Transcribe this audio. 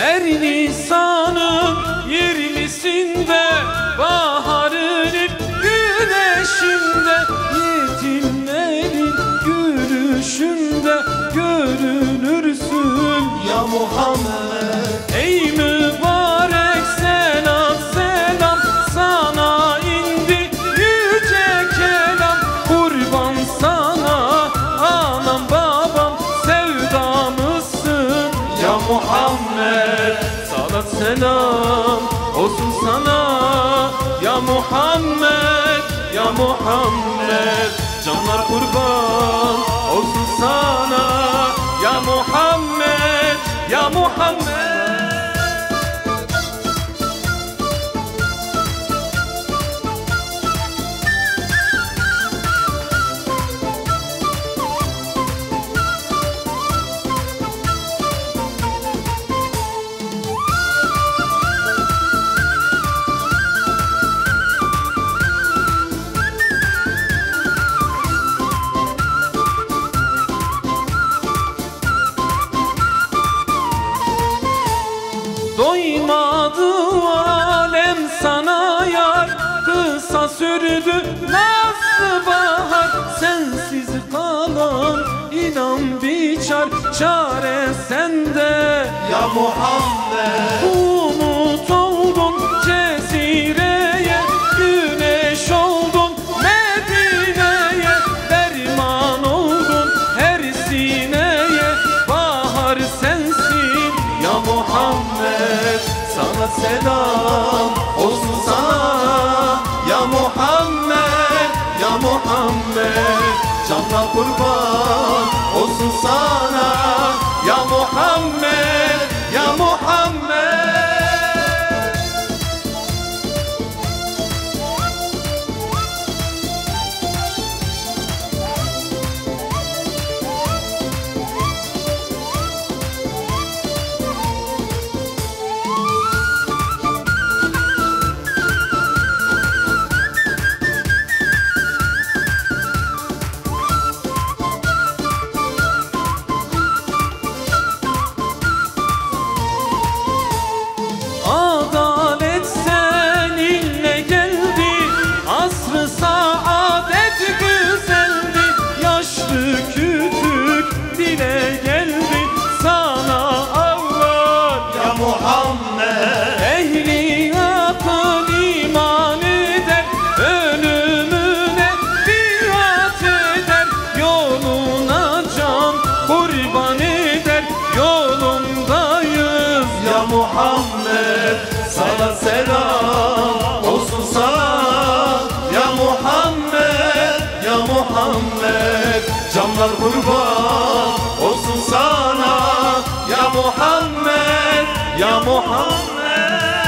Her Nisan'ın 20'sinde, baharın güneşinde, yetimlerin gülüşünde görünürsün ya Muhammed. Ey mübarek selam selam, sana indi yüce kelam. Kurban sana anam babam, sevdamızsın ya Muhammed. Salat selam olsun sana ya Muhammed, ya Muhammed. Canlar kurban olsun sana ya Muhammed, ya Muhammed. Doymadı alem sana yar, kısa sürdü nasıl bahar. Sensiz kalan inan biçar, çare sende ya Muhammed. Umut oldun cezireye, güneş oldun Medine'ye, derman oldun her sineye, bahar sensin ya Muhammed. Sana selam olsun sana ya Muhammed, ya Muhammed. Canlar kurban olsun sana ya Muhammed, ya Muhammed. Adalet seninle geldi, asr-ı saadet güzeldi. Yaşlı küçük dile geldi sana Allah ya Muhammed. Ehli akıl iman eder, ölümüne biat eder. Yoluna can kurban eder, yolundayız ya Muhammed. Sana selam olsun sana ya Muhammed, ya Muhammed. Canlar kurban olsun sana ya Muhammed, ya Muhammed.